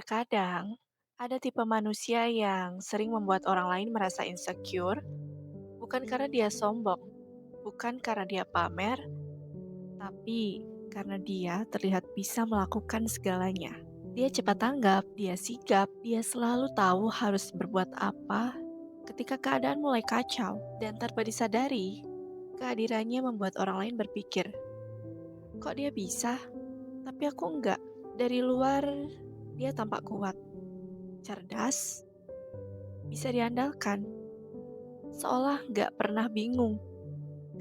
Terkadang, ada tipe manusia yang sering membuat orang lain merasa insecure, bukan karena dia sombong, bukan karena dia pamer, tapi karena dia terlihat bisa melakukan segalanya. Dia cepat tanggap, dia sigap, dia selalu tahu harus berbuat apa ketika keadaan mulai kacau. Dan tanpa disadari, kehadirannya membuat orang lain berpikir, kok dia bisa, tapi aku enggak. Dari luar, dia tampak kuat, cerdas, bisa diandalkan, seolah gak pernah bingung,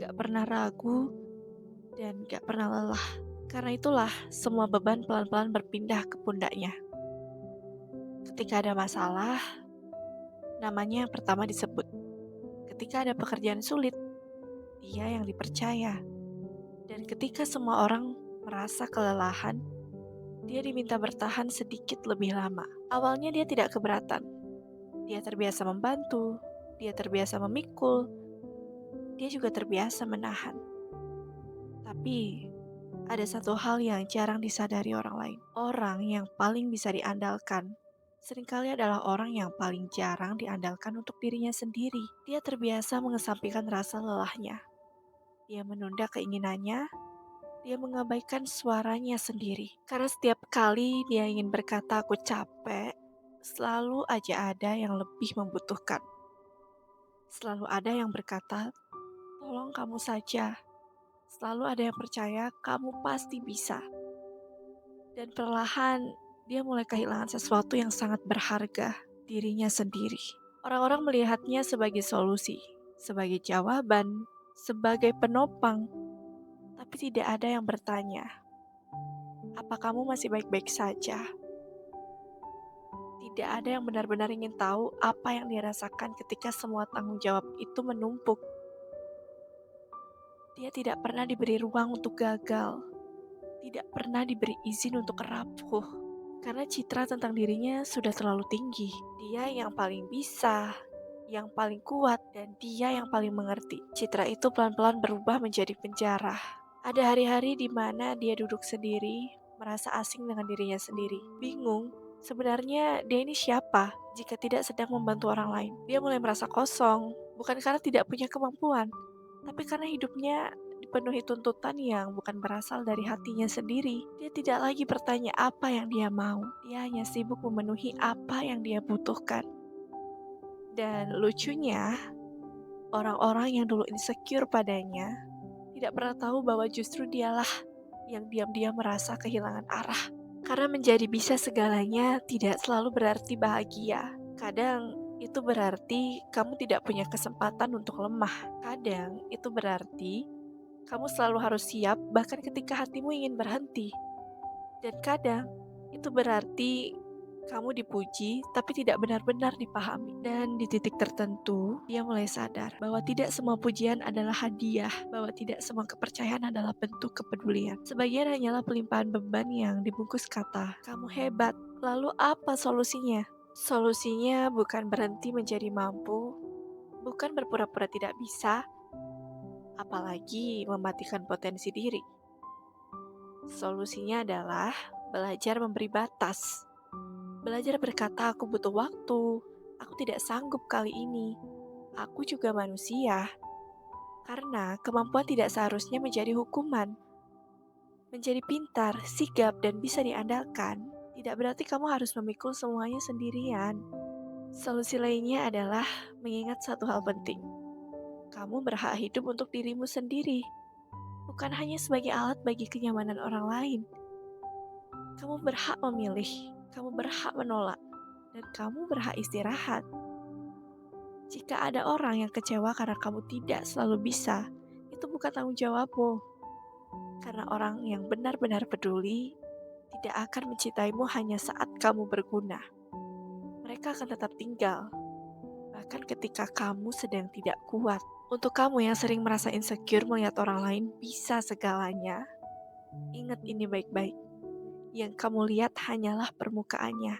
gak pernah ragu, dan gak pernah lelah. Karena itulah semua beban pelan-pelan berpindah ke pundaknya. Ketika ada masalah, namanya yang pertama disebut. Ketika ada pekerjaan sulit, dia yang dipercaya. Dan ketika semua orang merasa kelelahan, dia diminta bertahan sedikit lebih lama. Awalnya dia tidak keberatan. Dia terbiasa membantu, dia terbiasa memikul, dia juga terbiasa menahan. Tapi ada satu hal yang jarang disadari orang lain. Orang yang paling bisa diandalkan seringkali adalah orang yang paling jarang diandalkan untuk dirinya sendiri. Dia terbiasa mengesampingkan rasa lelahnya. Dia menunda keinginannya, dia mengabaikan suaranya sendiri. Karena setiap kali dia ingin berkata aku capek, selalu aja ada yang lebih membutuhkan. Selalu ada yang berkata, tolong kamu saja. Selalu ada yang percaya kamu pasti bisa. Dan perlahan dia mulai kehilangan sesuatu yang sangat berharga, dirinya sendiri. Orang-orang melihatnya sebagai solusi, sebagai jawaban, sebagai penopang. Tapi tidak ada yang bertanya, apa kamu masih baik-baik saja? Tidak ada yang benar-benar ingin tahu apa yang dia rasakan ketika semua tanggung jawab itu menumpuk. Dia tidak pernah diberi ruang untuk gagal, tidak pernah diberi izin untuk rapuh, karena citra tentang dirinya sudah terlalu tinggi. Dia yang paling bisa, yang paling kuat, dan dia yang paling mengerti. Citra itu pelan-pelan berubah menjadi penjara. Ada hari-hari di mana dia duduk sendiri, merasa asing dengan dirinya sendiri. Bingung, sebenarnya dia ini siapa jika tidak sedang membantu orang lain. Dia mulai merasa kosong, bukan karena tidak punya kemampuan, tapi karena hidupnya dipenuhi tuntutan yang bukan berasal dari hatinya sendiri. Dia tidak lagi bertanya apa yang dia mau. Dia hanya sibuk memenuhi apa yang dia butuhkan. Dan lucunya, orang-orang yang dulu insecure padanya tidak pernah tahu bahwa justru dialah yang diam-diam merasa kehilangan arah. Karena menjadi bisa segalanya tidak selalu berarti bahagia. Kadang itu berarti kamu tidak punya kesempatan untuk lemah. Kadang itu berarti kamu selalu harus siap bahkan ketika hatimu ingin berhenti. Dan kadang itu berarti kamu dipuji tapi tidak benar-benar dipahami. Dan di titik tertentu, dia mulai sadar bahwa tidak semua pujian adalah hadiah, bahwa tidak semua kepercayaan adalah bentuk kepedulian. Sebagian hanyalah pelimpahan beban yang dibungkus kata, kamu hebat. Lalu apa solusinya? Solusinya bukan berhenti menjadi mampu, bukan berpura-pura tidak bisa, apalagi mematikan potensi diri. Solusinya adalah belajar memberi batas. Belajar berkata aku butuh waktu, aku tidak sanggup kali ini. Aku juga manusia. Karena kemampuan tidak seharusnya menjadi hukuman. Menjadi pintar, sigap, dan bisa diandalkan, tidak berarti kamu harus memikul semuanya sendirian. Solusi lainnya adalah mengingat satu hal penting. Kamu berhak hidup untuk dirimu sendiri, bukan hanya sebagai alat bagi kenyamanan orang lain. Kamu berhak memilih, kamu berhak menolak, dan kamu berhak istirahat. Jika ada orang yang kecewa karena kamu tidak selalu bisa, itu bukan tanggung jawabmu. Karena orang yang benar-benar peduli tidak akan mencintaimu hanya saat kamu berguna. Mereka akan tetap tinggal, bahkan ketika kamu sedang tidak kuat. Untuk kamu yang sering merasa insecure melihat orang lain bisa segalanya, ingat ini baik-baik. Yang kamu lihat hanyalah permukaannya.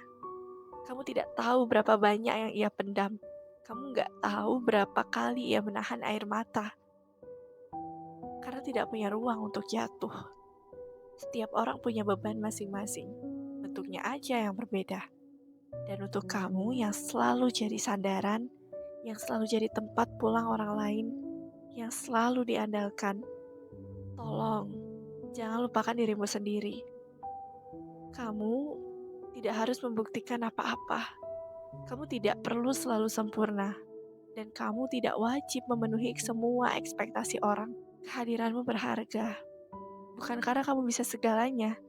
Kamu tidak tahu berapa banyak yang ia pendam. Kamu nggak tahu berapa kali ia menahan air mata. Karena tidak punya ruang untuk jatuh. Setiap orang punya beban masing-masing. bentuknya aja yang berbeda. Dan untuk kamu yang selalu jadi sandaran, yang selalu jadi tempat pulang orang lain, yang selalu diandalkan, tolong jangan lupakan dirimu sendiri. Kamu tidak harus membuktikan apa-apa. Kamu tidak perlu selalu sempurna. Dan kamu tidak wajib memenuhi semua ekspektasi orang. Kehadiranmu berharga. Bukan karena kamu bisa segalanya,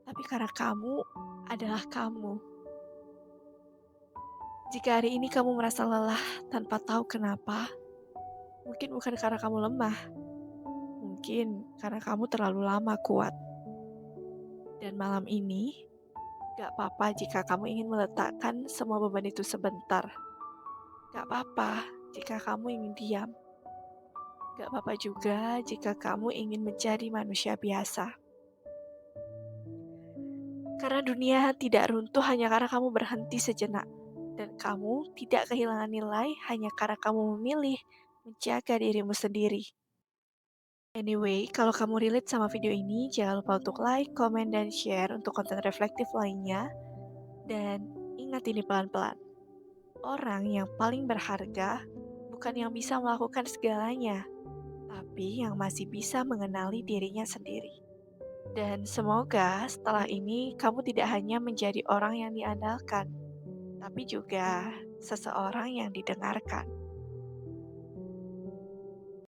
tapi karena kamu adalah kamu. Jika hari ini kamu merasa lelah tanpa tahu kenapa, mungkin bukan karena kamu lemah, mungkin karena kamu terlalu lama kuat. Dan malam ini, gak apa-apa jika kamu ingin meletakkan semua beban itu sebentar. Gak apa-apa jika kamu ingin diam. Gak apa-apa juga jika kamu ingin menjadi manusia biasa. Karena dunia tidak runtuh hanya karena kamu berhenti sejenak. Dan kamu tidak kehilangan nilai hanya karena kamu memilih menjaga dirimu sendiri. Anyway, kalau kamu relate sama video ini, jangan lupa untuk like, komen, dan share untuk konten reflektif lainnya. Dan ingat ini pelan-pelan. Orang yang paling berharga bukan yang bisa melakukan segalanya, tapi yang masih bisa mengenali dirinya sendiri. Dan semoga setelah ini kamu tidak hanya menjadi orang yang diandalkan, tapi juga seseorang yang didengarkan.